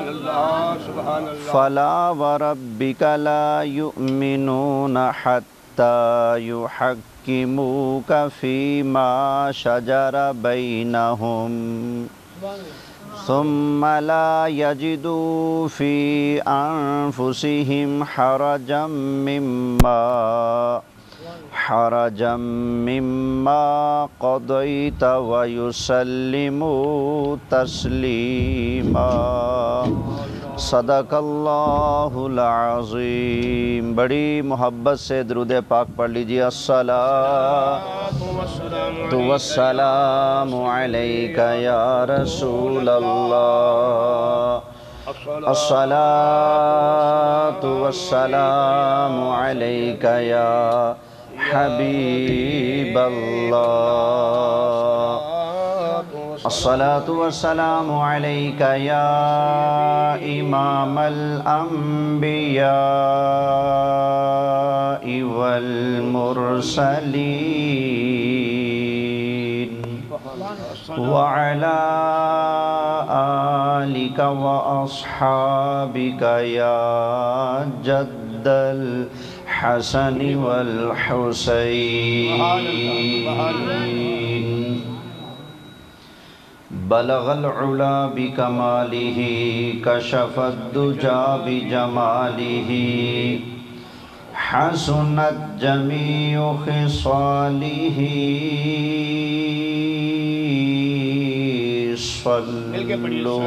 سبحان اللہ سبحان اللہ. فلا وربك لا يؤمنون حتى يحكموك فيما شجر بينهم ثم لا يجدوا في أنفسهم حرجا مما قضيت ويسلموا تسلیما. صدق اللہ العظیم. بڑی محبت سے درود پاک پڑھ لیجیے. الصلاۃ والسلام علیک یا رسول اللہ. الصلاۃ والسلام علیک یا حبیب اللہ. الصلاۃ والسلام علیک یا امام الانبیاء والمرسلین وعلی آلک واصحابک یا جد الحسن والحسین. بلغ العلا بکمالہ کشف الدجا بجمالہ حسنت جمیع خصالہ صلو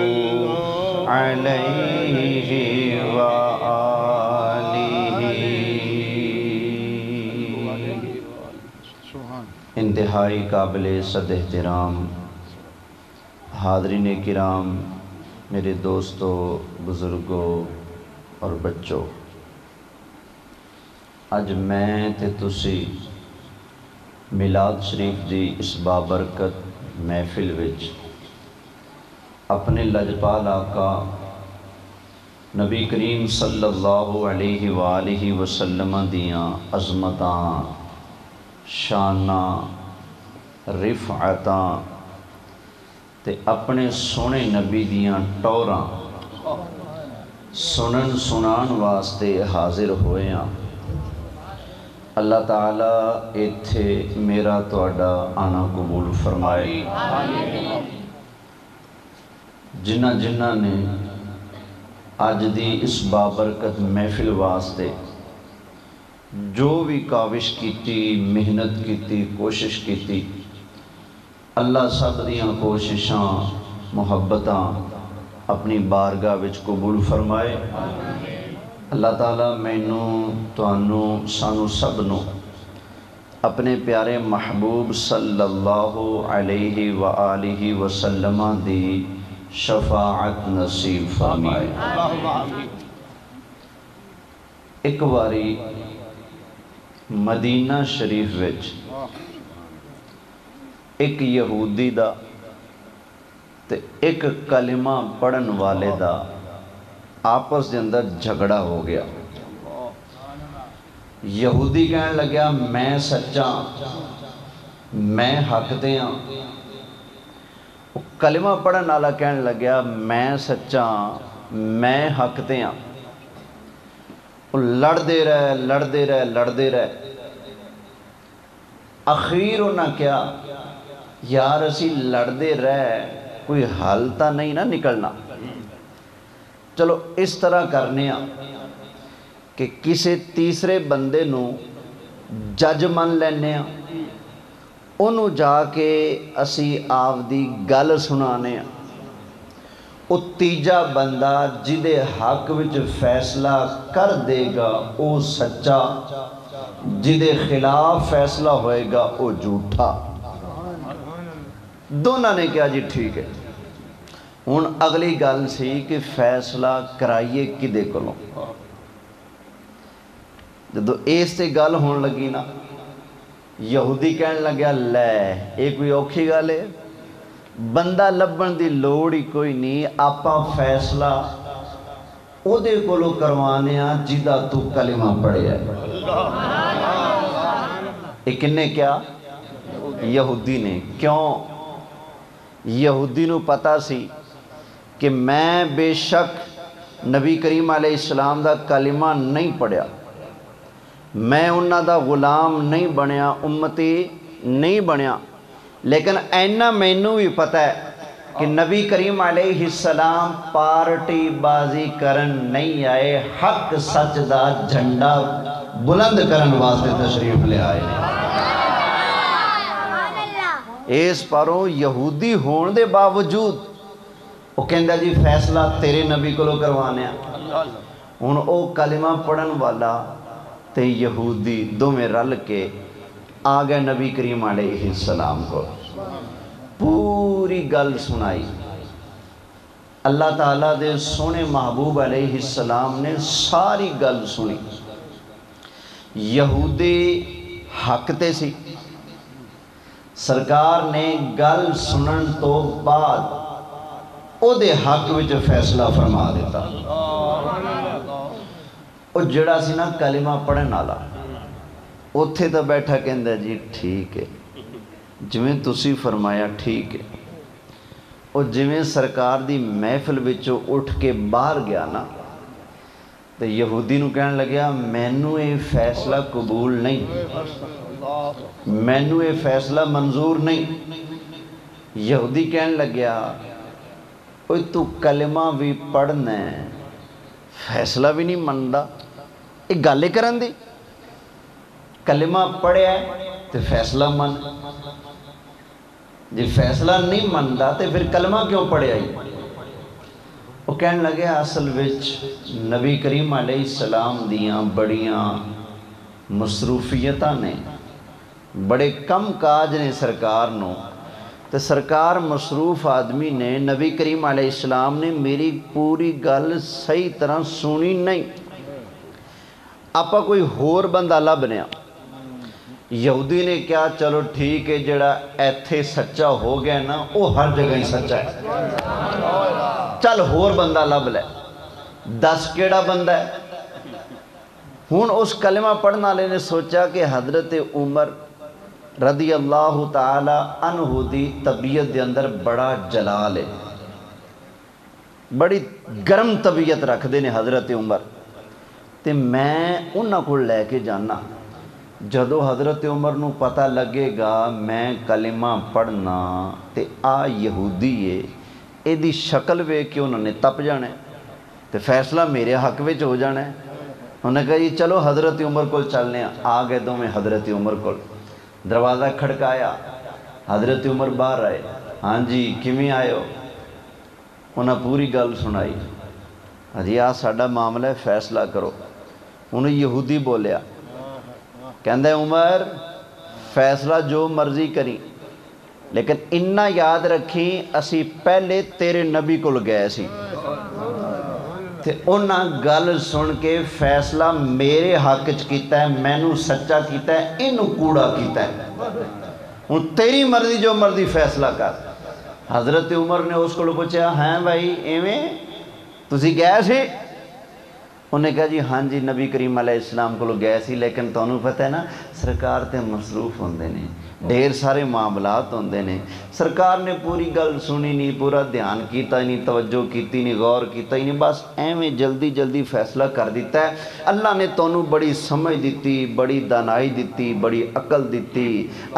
علیہ وآلہ. انتہائی قابل صد احترام حاضرین کرام، میرے دوستو، بزرگوں اور بچوں، اج میں تے تسی میلاد شریف دی اس بابرکت محفل وچ اپنے لجپال آقا نبی کریم صلی اللہ علیہ وآلہ وسلم دیاں عظمتاں، شاناں، رفعتاں تے اپنے سونے نبی دیاں ٹوراں سنن سنان واسطے حاضر ہوئے ہیں. اللہ تعالیٰ ایتھے میرا تہاڈا آنا قبول فرمائے. جنہ جنہ نے اج دی اس بابرکت محفل واسطے جو بھی کاوش کیتی، محنت کیتی، کوشش کیتی، اللہ سب دیاں کوششاں محبتاں اپنی بارگاہ وچ قبول فرمائے. اللہ تعالیٰ مینوں تانوں سانوں سب نو اپنے پیارے محبوب صلی اللہ علیہ وآلہ وسلم دی شفاعت نصیب فرمائے. ایک باری مدینہ شریف وچ ایک یہودی دا تے ایک کلمہ پڑھن والے دا آپس دے اندر جھگڑا ہو گیا. یہودی کہنے لگیا میں سچا، میں حق تے ہاں. کلمہ پڑھن والا کہنے لگیا میں سچا، میں حق تے ہاں. لڑدے رہے. اخیر انہاں کیا یار اسی لڑدے رہ کوئی حل تا نہیں نہ نکلنا، چلو اس طرح کرنے ہاں کہ کسی تیسرے بندے نو جج من لینے ہاں، انہوں جا کے اسی آپ دی گل سنانے ہاں. وہ تیجا بندہ جدے حق وچ فیصلہ کر دے گا او سچا، جدے خلاف فیصلہ ہوئے گا او جھوٹا. دونوں نے کہا جی ٹھیک ہے. ہن اگلی گل سی کہ فیصلہ کرائیے کدے کولوں. جدو اس تے گل ہون لگی نا، یہودی کہنے لگیا لے یہ کوئی اوکھی گل ہے، بندہ لبن دی لوڑ ہی کوئی نہیں، آپا فیصلہ او دے کولوں کروانے ہاں جدا تو کلمہ پڑھے ہے. ایک نے کیا؟ یہودی نے. کیوں؟ یہودی نو پتا سی کہ میں بے شک نبی کریم علیہ السلام دا کلمہ نہیں پڑھیا، میں انہاں دا غلام نہیں بنیا، امتی نہیں بنیا، لیکن اینا مینوں بھی پتہ ہے کہ نبی کریم علیہ السلام پارٹی بازی کرن نہیں آئے، حق سچ دا جھنڈا بلند کرن واسطے تشریف لے آئے۔ اس پاروں یہودی ہون دے باوجود وہ کہندا جی فیصلہ تیرے نبی کو کروانے ہن او کلمہ پڑھن والا تے یہودی دو میں رل کے آ گئے نبی کریم علیہ السلام کو، پوری گل سنائی۔ اللہ تعالیٰ دے سونے محبوب علیہ السلام نے ساری گل سنی۔ یہودی حق تے سی، سرکار نے گل سنن تو بعد او دے حق وچ فیصلہ فرما دیتا۔ او جڑا سی نا کلمہ پڑھن والا اوتھے تا بیٹھا کہندا جی ٹھیک ہے، جویں تسی فرمایا ٹھیک ہے۔ او جویں سرکار دی محفل وچوں اٹھ کے باہر گیا نا تے یہودی نو کہن لگیا مینوں یہ فیصلہ قبول نہیں، مینوں یہ فیصلہ منظور نہیں۔ یہودی کہن لگیا اوہ تو کلمہ بھی پڑھنا ہے فیصلہ بھی نہیں مندا، ایک گالے کرن دی، کلمہ پڑھیا ہے تو فیصلہ من، جی فیصلہ نہیں مندا تو پھر کلمہ کیوں پڑھیا ہی؟ وہ کہنے لگے اصل وچ نبی کریم علیہ السلام دیاں بڑیاں مصروفیتاں نے، بڑے کم کاج نے سرکار نو، تو سرکار مصروف آدمی نے، نبی کریم علیہ السلام نے میری پوری گل صحیح طرح سنی نہیں، آپا کوئی ہور بندہ لبنیا۔ یہودی نے کیا چلو ٹھیک ہے جڑا ایتھے سچا ہو گیا نا وہ ہر جگہ ہی سچا ہے، چل ہور بندہ لب لے، دس کیڑا بندہ ہے؟ ہون اس کلمہ پڑھنا لے نے سوچا کہ حضرت عمر رضی اللہ تعالی عنہ دی طبیعت دے اندر بڑا جلال ہے، بڑی گرم طبیعت رکھ دے نے حضرت عمر، تے میں انہاں کو لے کے جانا، جدو حضرت عمر نو پتہ لگے گا میں کلمہ پڑھنا تے آ یہودی ہے، اے دی شکل وے کہ انہوں نے تپ جانا ہے تے فیصلہ میرے حق وچ ہو جانا ہے۔ انہوں نے کہا جی چلو حضرت عمر کو چلنے، آ گئے دو میں حضرت عمر کو، دروازہ کھڑکایا، حضرت عمر باہر آئے، ہاں جی کیویں آئے ہو؟ انہاں پوری گل سنائی، جی آ ساڈا معاملہ ہے فیصلہ کرو۔ انہوں یہودی بولیا، کہندے عمر فیصلہ جو مرضی کری، لیکن انہا یاد رکھیں اسی پہلے تیرے نبی کو گئے سی تے انہا گل سن کے فیصلہ میرے حق چ کیتا ہے، مینوں سچا کیتا ہے، انہوں کوڑا کیتا ہے، ان تیری مرضی جو مرضی فیصلہ کر۔ حضرت عمر نے اس کو پوچھا ہیں بھائی ایویں تسی گئے سی؟ انہیں کہا جی ہاں جی نبی کریم علیہ السلام کو گئے سی، لیکن تانوں پتہ ہے نا سرکار تے مصروف ہوندے نے، ڈھیر سارے معاملات ہوندے نے، سرکار نے پوری گل سنی نہیں، پورا دھیان کیتا ہی نہیں، توجہ کیتی نہیں، غور کیتا ہی نہیں، بس ایویں جلدی جلدی فیصلہ کر دیتا ہے۔ اللہ نے تانوں بڑی سمجھ دیتی، بڑی دانائی دیتی، بڑی عقل دیتی،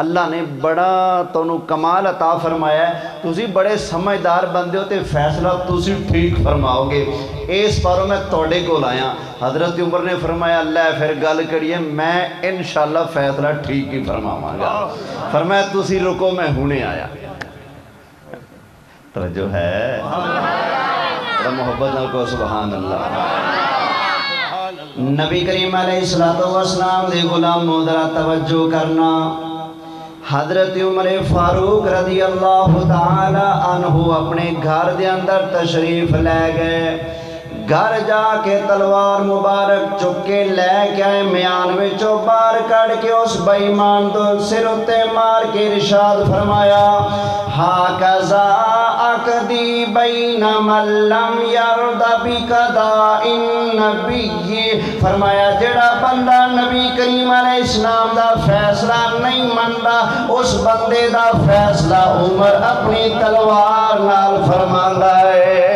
اللہ نے بڑا تانوں کمال عطا فرمایا ہے، تسی بڑے سمجھدار بندے ہو تے فیصلہ تسی ٹھیک فرماؤ گے، اس پاروں میں توڑے کو لایا۔ حضرت عمر نے فرمایا اللہ پھر گل کریے میں انشاءاللہ فیصلہ ٹھیک ہی فرماواں گا، فرمایا تسی رکو میں ہونے آیا۔ توجہ ہے محبت نال کو سبحان اللہ۔ نبی کریم علیہ السلام دے غلاموں ذرا توجہ کرنا، حضرت عمر فاروق رضی اللہ تعالی عنہ اپنے گھر دے اندر تشریف لے گئے، گھر جا کے تلوار مبارک چکے لے کے آئے، میان وچوں باہر کڑ کے اس بے ایمان تو سر اتے مار کے ارشاد فرمایا ہاکذا عقدی بین من لم یرد بقضاء النبی، فرمایا جڑا بندہ نبی کریم علیہ السلام دا فیصلہ نہیں مندا اس بندے دا فیصلہ عمر اپنی تلوار نال فرماندا ہے۔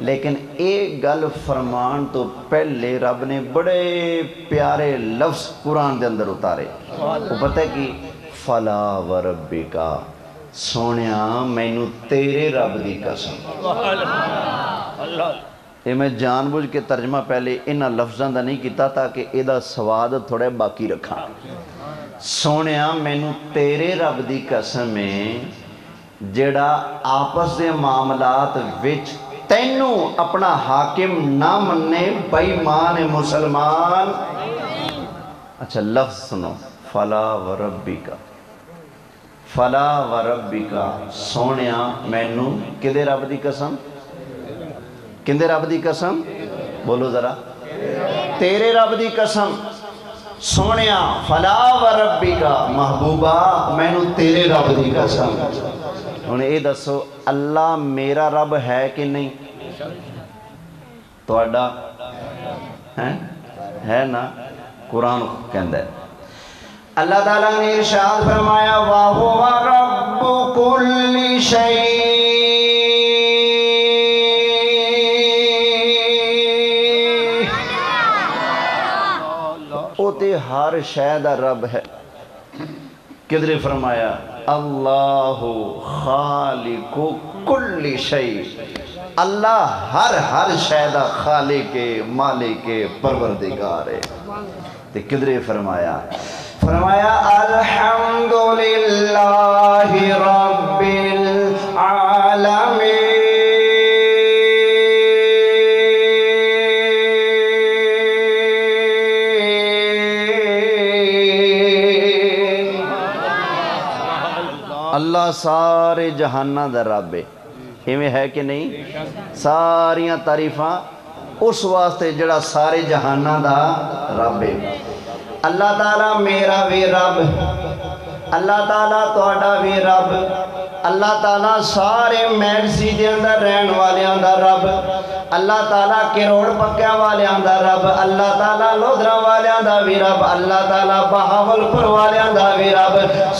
لیکن ایک گل فرمان تو پہلے رب نے بڑے پیارے لفظ قرآن دے اندر اتارے. وہ پتہ ہے کہ فلا وربکا سونیا مینو تیرے رب دی قسم. یہ میں جان بوجھ کے ترجمہ پہلے انہاں لفظاں دا نہیں کیتا تاکہ ایدہ سواد تھوڑے باقی رکھا. سونیا مینو تیرے رب دی قسم ہے جڑا آپس دے معاملات وچ تینوں اپنا حاکم نہ مننے بے ایمان مسلمان. اچھا لفظ سنو فلا وربکا فلا وربکا سونیا مینو کدے رب دی قسم کندے رب دی قسم بولو ذرا تیرے رب دی قسم. سونیا فلا وربکا محبوبہ مینو تیرے رب دی قسم. انہیں یہ دسو اللہ میرا رب ہے کہ نہیں توڑا ہے نا. قرآن کہندہ ہے اللہ تعالیٰ نے ارشاد فرمایا وَهُوَ رَبُّ كُلِّ شَيْءٍ تے ہر شے دا رب ہے. کدھر فرمایا اللہ خالق کل شیء اللہ ہر شے دا خالق مالک پروردگار ہے. تے کدھر فرمایا الحمدللہ رب العالمین. اللہ سارے جہانہ دا رب ہے. ایویں ہے کہ نہیں ساریاں تعریفاں اس واسطے جڑا سارے جہانہ دا رب ہے. اللہ تعالیٰ میرا بھی رب اللہ تعالیٰ توڑا بھی رب اللہ تعالیٰ سارے میڈسی دے اندر رہن والیاں دا رب اللہ تعالیٰ کروڑ پکیاں والیاں دا رب اللہ تعالیٰ لودھرا والیاں دا بھی رب اللہ تعالیٰ بہاولپور والیاں دا بھی رب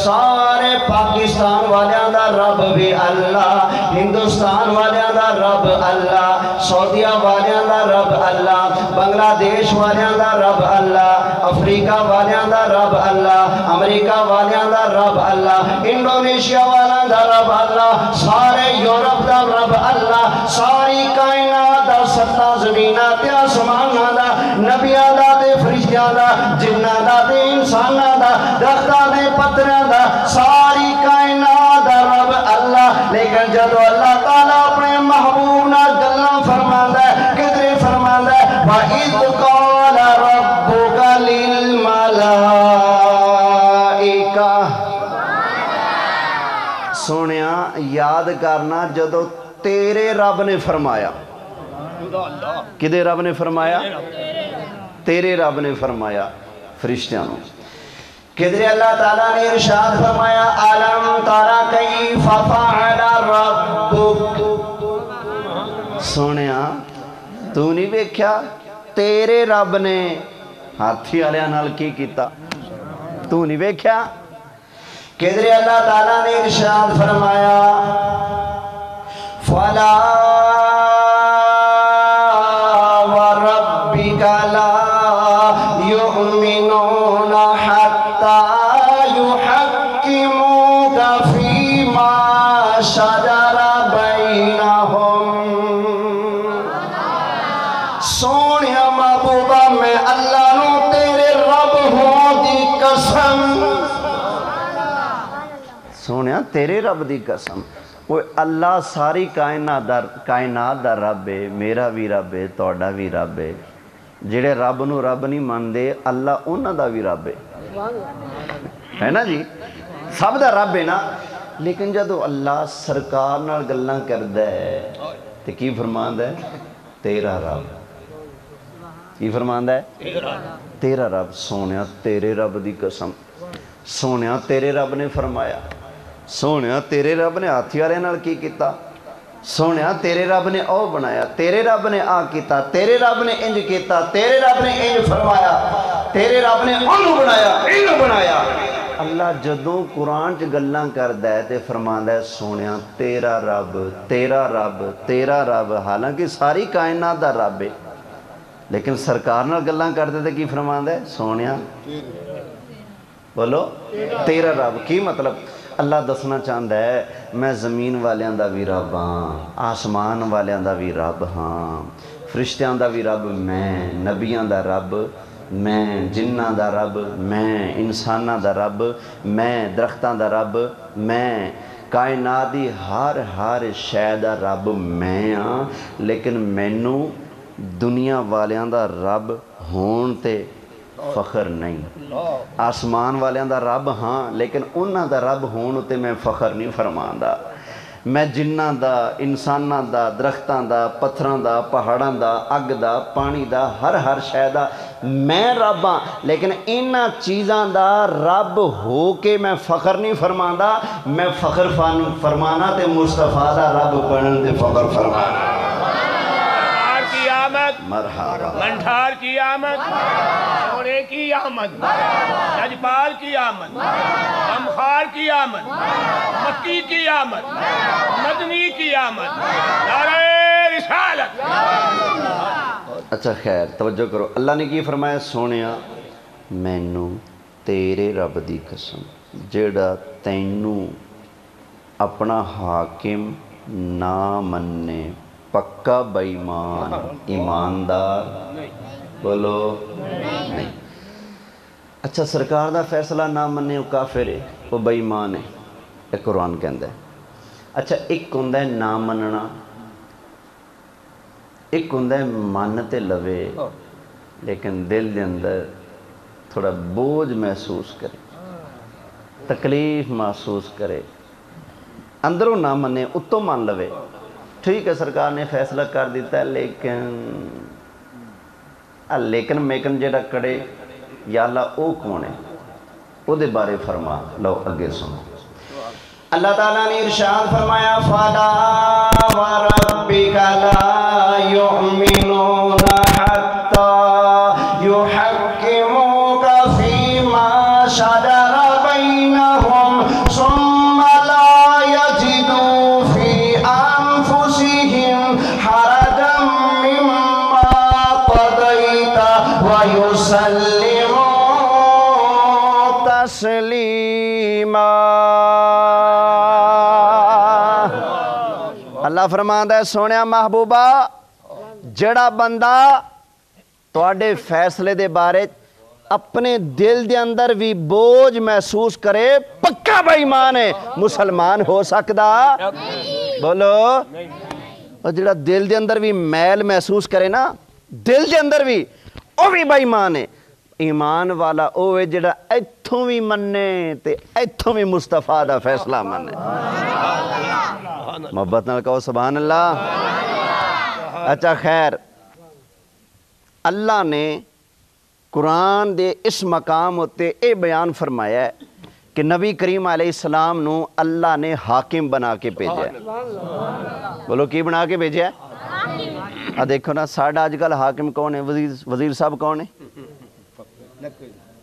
سارے پاکستان والیاں دا رب بھی اللہ ہندوستان والیاں دا رب اللہ سعودیہ والیاں دا رب اللہ بنگلہ دیش والیاں دا رب اللہ افریقہ والیاں دا رب اللہ امریکہ والیاں دا رب اللہ انڈونیشیا والیاں دا رب اللہ سارے یورپ دا رب اللہ ساری کائنات دا ستا زمینہ تے آسمانہ دا نبیہ دا تے فرشتیاں دا جنہ دا تے انسانہ دا درختہ دے پترہ دا ساری کائنات دا رب اللہ. لیکن جدو اللہ تعالیٰ اپنے محبوب نہ گلنا فرماندہ ہے کدھر فرماندہ ہے وَإِذْ قَالَ رَبُّكَ لِلْمَلَائِكَةِ سونیا یاد کرنا جدو تیرے رب نے فرمایا کدے رب نے فرمایا تیرے رب نے فرمایا فرشتیاں نو کدھر اللہ تعالیٰ نے ارشاد فرمایا أَلَمْ تَرَ كَيْفَ فَعَلَ رَبُّكَ سونیا تو نہیں دیکھا تیرے رب نے ہاتھی والیاں نال کی کیتا تو نہیں دیکھا کدھر اللہ تعالیٰ نے ارشاد فرمایا فَلَا وَرَبِّكَ لَا يُؤْمِنُونَ حَتَّى يُحَكِّمُوكَ فِيمَا شَجَرَ بَيْنَهُمْ. سونیا محبوبہ میں اللہ نو تیرے رب ہوں دی قسم سونیا تیرے رب دی قسم وہ اللہ ساری کائنات دا رب ہے میرا بھی رب ہے توڑا بھی رب ہے جڑے رب نو رب نہیں ماندے اللہ انہاں دا بھی رب ہے نا جی سب دا رب ہے نا. لیکن جدو اللہ سرکار نال گلاں کردا ہے تے کی فرماندا ہے تیرا رب کی فرماندا ہے تیرا رب. سونیا تیرے رب دی قسم سونیا تیرے رب نے فرمایا سونیا تیرے رب نے ہاتھی والے نال کی کیتا سونیا تیرے رب نے او بنایا تیرے رب نے آ کیتا تیرے رب نے انج کیتا تیرے رب نے انج فرمایا تیرے رب نے انہوں بنایا انہوں بنایا اللہ جدوں قرآن چ گلاں کردا ہے تے فرماندا ہے سونیا تیرا رب تیرا رب تیرا رب، حالانکہ ساری کائنات دا رب ہے، لیکن سرکار نال گلاں کردے تے کی فرماندا ہے سونیا بولو تیرا رب۔ کی مطلب؟ اللہ دسنا چاہتا ہے میں زمین والیاں دا بھی رب ہاں، آسمان والیاں دا بھی رب ہاں، فرشتیاں دا بھی رب میں، نبیاں دا رب میں، جناں دا رب میں، انساناں دا رب میں، درختاں دا رب میں، کائنات دی ہر شے دا رب میں ہاں، لیکن مینوں دنیا والیاں دا رب ہون تے فخر نہیں، آسمان والیاں دا رب ہاں لیکن انہاں دا رب ہون تے میں فخر نہیں فرماندا۔ میں جناں دا، انساناں دا، درختاں دا، پتھراں دا، پہاڑاں دا، اگ دا، پانی دا، ہر شے دا میں رب ہاں، لیکن انہاں چیزاں دا رب ہو کے میں فخر نہیں فرماندا، میں فخر فرمانا تے مصطفیٰ دا رب بنن تے فخر فرمانا۔ مرحبا منٹھار کی آمد، سونے کی آمد، لجپال کی آمد، غمخوار کی آمد، مکی کی آمد، مدنی کی آمد، نعرہ رسالت۔ اچھا خیر توجہ کرو، اللہ نے کی فرمایا سونیا مینوں تیرے رب دی قسم جیڑا تینوں اپنا حاکم نہ مننے، پکا بے ایمان، ایماندار بولو نہیں۔ اچھا سرکار دا فیصلہ نہ مننے وہ کافر ہے، وہ بے ایمان ہے، یہ قرآن کہندا ہے۔ اچھا ایک ہوندا ہے نہ مننا، ایک ہوندا ہے من تے لوے لیکن دل دے اندر تھوڑا بوجھ محسوس کرے، تکلیف محسوس کرے، اندروں نہ منے اتوں مان لوے۔ ٹھیک ہے سرکار نے فیصلہ کر دیتا ہے لیکن میکن جیڑا کڑے یا اللہ او کون ہے، او دے بارے فرما لو اگے سنو۔ اللہ تعالیٰ نے ارشاد فرمایا فَلَا وَرَبِّكَ لَا يُؤْمِنُونَ حَتَّى يُحَكِّمُوكَ فِي مَا شَجَرَ بَيْنَهُمْ ثُمَّ لَا يَجِدُوا فِي أَنفُسِهِمْ حَرَجًا مِّمَّا قَضَيْتَ وَيُسَلِّمُوا تَسْلِيمًا۔ اللہ فرماندا ہے سونیا محبوبہ جڑا بندہ تواڈے فیصلے دے بارے اپنے دل دے اندر بھی بوجھ محسوس کرے پکا بے ایمان ہے، مسلمان ہو سکدا بولو؟ اور جڑا دل دے اندر بھی میل محسوس کرے نا دل دے اندر بھی او بھی بے ایمان ہے۔ ایمان والا او ہے جڑا ایتھوں بھی مننے تے ایتھوں بھی مصطفیٰ دا فیصلہ مننے۔ محبت نال کہو سبحان اللہ۔ اچھا خیر اللہ نے قرآن دے اس مقام ہوتے اے بیان فرمایا ہے کہ نبی کریم علیہ السلام نو اللہ نے حاکم بنا کے بھیجا ہے۔ بولو کی بنا کے بھیجا ہے؟ دیکھو نا ساڑھا آج کل حاکم کون ہے؟ وزیر صاحب کون ہے؟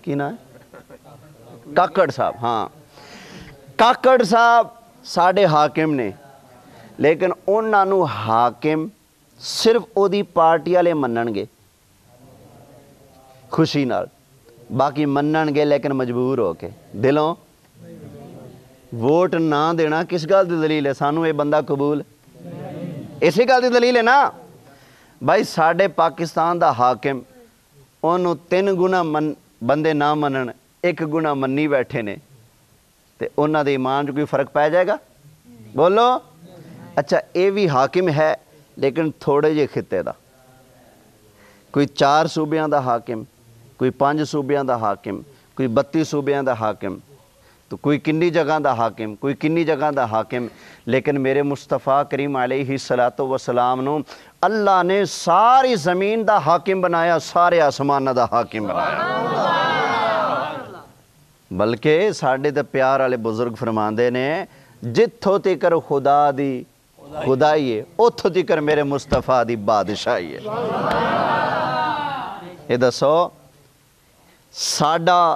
کی نا ہے؟ کاکڑ صاحب۔ ہاں کاکڑ صاحب ساڑھے حاکم نے، لیکن انہاں نو حاکم صرف او دی پارٹی والے منن گے خوشی نال، باقی منن گے لیکن مجبور ہو کے دلوں۔ ووٹ نہ دینا کس گل دی دلیل ہے؟ سانو یہ بندہ قبول اسی گل دی دلیل ہے نا بھائی ساڈے پاکستان دا حاکم انہوں 3 گنا بندے نہ منن 1 گنا منی بیٹھے نے تے انہاں دے ایمان جو کوئی فرق پائے جائے گا؟ بولو۔ اچھا اے بھی حاکم ہے لیکن تھوڑے جے خطے دا، کوئی 4 صوبیاں دا حاکم، کوئی 5 صوبیاں دا حاکم، کوئی 32 صوبیاں دا حاکم، تو کوئی کنی جگہ دا حاکم، کوئی کنی جگہ دا حاکم، لیکن میرے مصطفیٰ کریم علیہ السلام نو اللہ نے ساری زمین دا حاکم بنایا، سارے آسمان دا حاکم بنایا۔ بلکہ ساڑھے دے پیار والے بزرگ فرماندے نے جتھوں تکر خدا دی خدائی ہے اتھوں تکر میرے مصطفیٰ دی بادشاہی ہے۔ یہ دسو ساڑھا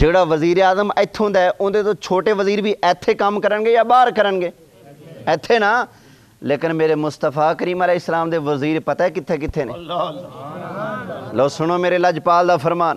ਜਿਹੜਾ ਵਜ਼ੀਰ ਆਜ਼ਮ ਇੱਥੋਂ ਦਾ ਉਹਦੇ ਤੋਂ ਛੋਟੇ ਵਜ਼ੀਰ ਵੀ ਇੱਥੇ ਕੰਮ ਕਰਨਗੇ ਜਾਂ ਬਾਹਰ ਕਰਨਗੇ? ਇੱਥੇ ਨਾ। ਲੇਕਿਨ ਮੇਰੇ ਮੁਸਤਫਾ ਕਰੀਮ ਅਲੈਹਿ ਸਲਾਮ ਦੇ ਵਜ਼ੀਰ ਪਤਾ ਹੈ ਕਿੱਥੇ ਕਿੱਥੇ ਨੇ? ਲਓ ਸੁਣੋ ਮੇਰੇ ਲਜਪਾਲ ਦਾ ਫਰਮਾਨ।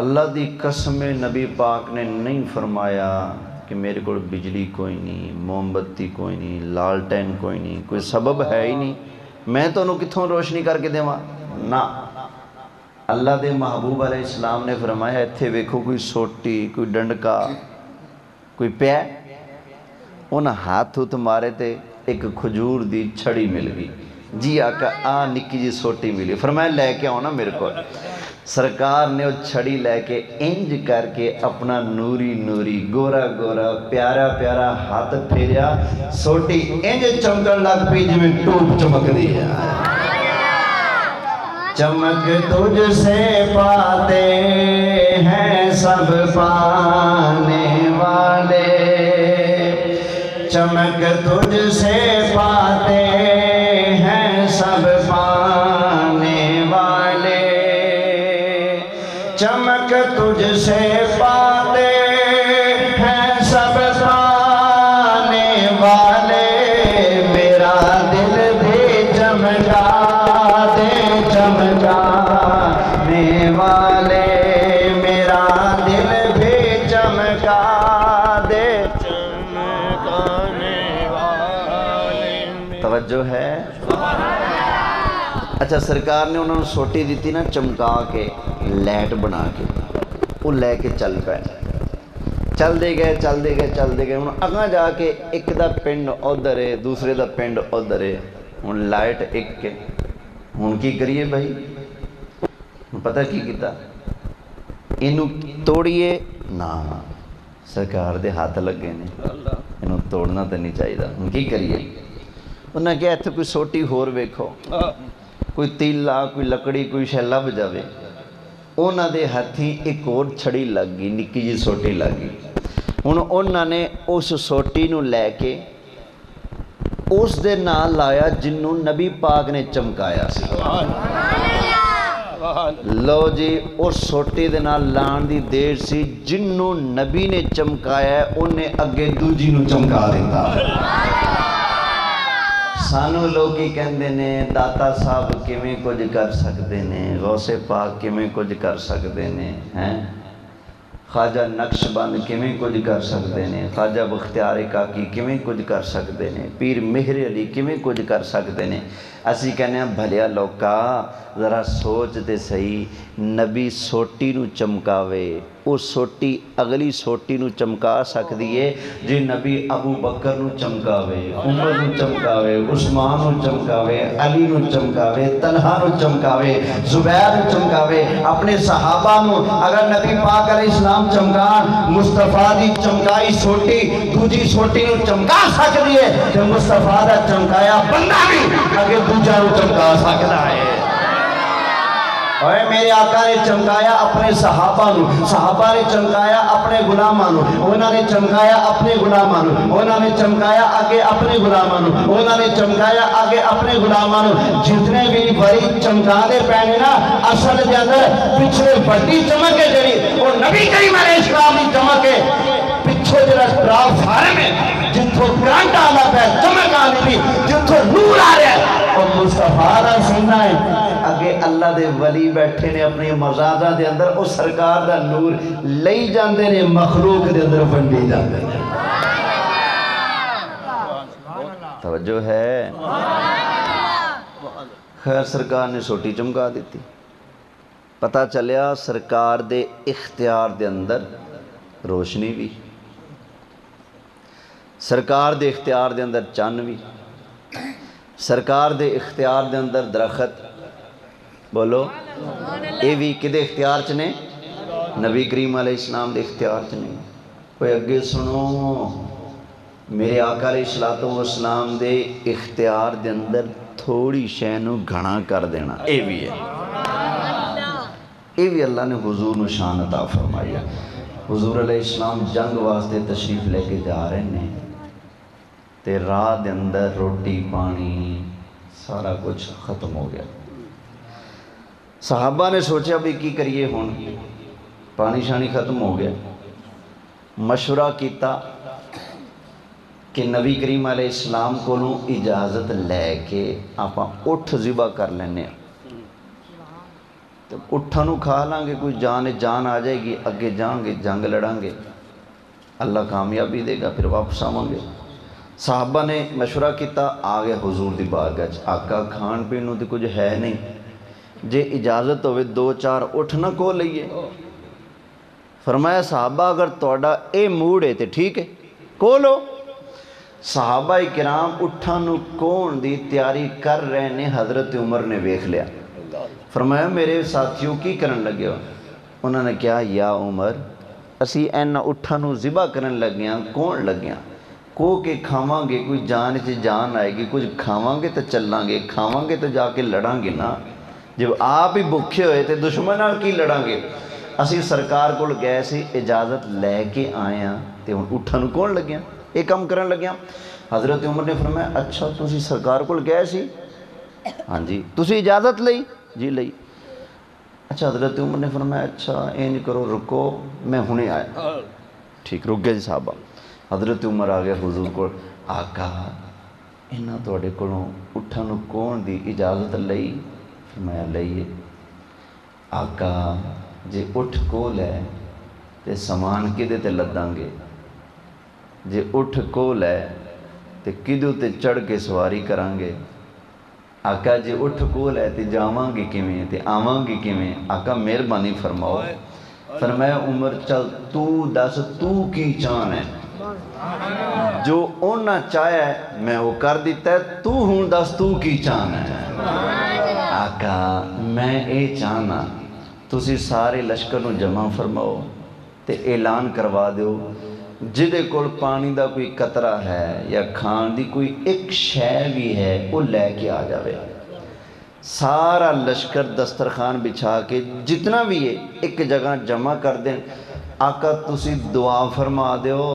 اللہ دی قسم نبی پاک نے نہیں فرمایا کہ میرے کو بجلی کوئی نہیں، موم بتی کوئی نہیں، لالٹین کوئی نہیں، کوئی سبب ہے ہی نہیں، میں تو انہوں کتھوں روشنی کر کے دیواں نہ۔ اللہ دے محبوب علیہ السلام نے فرمایا اتھے ویکھو کوئی سوٹی، کوئی ڈنڈکا، کوئی پیا، انہاں ہاتھ ہتھ مارے تے ایک کھجور دی چھڑی مل گئی، جی آقا نکی جی سوٹی ملی، فرمایا لے کے آؤ نا میرے کو۔ سرکار نے وہ چھڑی لے کے انج کر کے اپنا نوری نوری گورا گورا پیارا پیارا ہاتھ پھیریا، سوٹی انج چمکن لگ پی جو میں ٹوپ چمک دیا۔ چمک تجھ سے پاتے ہیں سب پانے والے، چمک تجھ سے پاتے ہیں سب پانے والے، چمک تجھ سے پاتے ہیں سب پانے والے، میرا دل بھی چمکا دے چمکانے والے، میرا دل بھی چمکا دے چمکانے والے۔ توجہ ہے؟ اچھا سرکار نے انہوں نے سوٹی دیتی نا چمکا کے لائٹ بنا کے، وہ لے کے چل پے، چل دے گئے چل دے گئے چل دے گئے، ہوں اگاں جا کے ایک دا پنڈ ادھر ہے دوسرے دا پنڈ ادھر ہے، ہوں لائٹ ایک کے، ہوں کی کریے بھائی، پتہ کی کیتا انہوں توڑیے نا، سرکار دے ہاتھ لگے نے، انہوں توڑنا تو نہیں چاہیے، ہوں کی کریے، انہوں نے کہا ایتھے کوئی سوٹی ہور ویکھو، کوئی تیلا کوئی لکڑی کوئی شے لب جاوے، انہوں نے ہاتھی ایک اور چھڑی لگ گئی، نکی جی سوٹی لگ گئی، انہوں نے اس سوٹی نو لے کے اس دے نال لایا جنوں نبی پاک نے چمکایا سی، لو جی اس سوٹی دے نال لان دی دیر سی، جنوں نبی نے چمکایا ہے انہیں اگے دوجی نو چمکا دیتا۔ سانو لوگ کی کہندے نے داتا صاحب کیویں کچھ کر سکتے نے، غوث پاک کیویں کچھ کر سکتے نے، خواجہ نقش بند کیویں کچھ کر سکتے نے، خواجہ بختیار کاکی کیویں کچھ کر سکتے نے، پیر مہر علی کیویں کچھ کر سکتے نے، اسی کہنے ہیں بھلیا لوکا ذرا سوچ تے صحیح، نبی سوٹی نو چمکاوے، وہ سوٹی اگلی سوٹی نو چمکا سک دیئے، جی نبی ابو بکر نو چمکاوے، عمر نو چمکاوے، عثمان نو چمکاوے، علی نو چمکاوے، طلحہ نو چمکاوے، زبیر نو چمکاوے، اپنے صحابہ نو اگر نبی پاک علیہ السلام چمکا، مصطفیٰ دی چمکائی سوٹی دوجی سوٹی نو چمکا سک دیئے، کہ مصطفیٰ دا چمکایا بندہ بھی اگر دوجہ نو چمکا سکتا ہے۔ اور میرے آقا نے چمکایا اپنے صحابہ نو، صحابہ نے چمکایا اپنے غلامانو، انہوں نے چمکایا اپنے غلامانو، انہوں نے چمکایا آگے اپنے غلامانو، انہوں نے چمکایا آگے اپنے غلامانو، جتنے بھی بڑی چمکا دے پہنے نا اصل دے اندر پچھلے بڑی چمکے جڑی اور نبی کریم علیہ السلام کی چمکے پچھو جڑا ٹراف فارم ہے جتھو کرنٹ آنا پہ چمک آنے بھی جتھو نور آ رہا ہے اور مصطفیٰ دا سننا ہے اگے اللہ دے ولی بیٹھے نے اپنی مزازہ دے اندر اس سرکار دا نور لئی جاندے نے مخلوق دے اندر بنڈی جاندے نے۔ توجہ ہے؟ خیر سرکار نے سوٹی چمکا دیتی، پتہ چلیا سرکار دے اختیار دے اندر روشنی بھی، سرکار دے اختیار دے اندر چن بھی، سرکار دے اختیار دے اندر درخت، بولو اے بھی کدے اختیار چنے؟ نبی کریم علیہ السلام دے اختیار چنے۔ کوئی اگے سنو، میرے آقا علیہ السلام دے اختیار دے اندر تھوڑی شینو گھنا کر دینا، اے بھی ہے، اے بھی اللہ نے حضور نو شان عطا فرمایا۔ حضور علیہ السلام جنگ واسطے تشریف لے کے جا رہے ہیں تے راہ دے اندر روٹی پانی سارا کچھ ختم ہو گیا، صحابہ نے سوچا بھی کی کریے ہون، پانی شانی ختم ہو گیا، مشورہ کیتا کہ نبی کریم علیہ السلام کو اجازت لے کے آپ اٹھ ذبح کر لینے، تو اٹھاں نو کھا لیں گے، کوئی جان آ جائے گی، اگے جان گے، جنگ لڑاں گے، اللہ کامیابی دے گا، پھر واپس آواں گے۔ صحابہ نے مشورہ کیتا، آگے حضور دی بارگاہ وچ، آقا کھان پین نوں تے کچھ ہے نہیں، جے اجازت ہوئے 2-4 اٹھ نہ کو لئیے۔ فرمایا صحابہ اگر توڑا اے موڑ ہے تے ٹھیک ہے، کو لو۔ صحابہ کرام اٹھاں نو کون دی تیاری کر رہے نے، حضرت عمر نے ویکھ لیا۔ فرمایا میرے ساتھیوں کی کرن لگے ہو؟ انہوں نے کہا یا عمر اسی اینا اٹھاں نو ذبح کرن لگیاں، کون لگیاں؟ کو کہ کھاواں گے کوئی جان چ جان آئے گی، کچھ کھاواں گے تو چلاں گے، کھاواں گے تو جا کے لڑاں گے نا، جب آپ ہی بھوکے ہوئے تے دشمن نال کی لڑاں گے؟ اسی سرکار کول گئے سی، اجازت لے کے آئے ہیں، تے ہن اٹھاں نو کون لگیاں، یہ کام کرن لگیاں؟ حضرت عمر نے فرمایا اچھا تسی سرکار کول گئے سی؟ ہاں جی۔ تسی اجازت لئی؟ جی لئی۔ اچھا حضرت عمر نے فرمایا اچھا این کرو، رکو میں ہنے آیا۔ ٹھیک، رک گئے جی صحابہ۔ حضرت عمر آ گیا حضور کو، آقا انہاں توڑے کولوں اٹھاں نو کون دی اجازت لئی؟ فرمایا لئیے۔ آقا جے اٹھ کول ہے تے سامان کدے تے لداں گے؟ جے اٹھ کول ہے تے کدو تے چڑھ کے سواری کران گے؟ آقا جے اٹھ کول ہے تے جاواں گے کیویں تے آواں گے کیویں؟ آقا مہربانی فرماؤ۔ فرمایا عمر چل تو دس تو کی چاہن ہے؟ جو اونا چاہیا ہے میں وہ کر دیتا ہے، تو ہوں دس تو کی چاہن ہے؟ آقا میں اے چاہنا تسی سارے لشکر نو جمع فرماؤ تے اعلان کروا دیو جدے کول پانی دا کوئی قطرہ ہے یا کھان دی کوئی ایک شے بھی ہے وہ لے کے آ جاوے۔ سارا لشکر دسترخوان بچھا کے جتنا بھی ہے ایک جگہ جمع کر دیں۔ آقا تسی دعا فرما دیو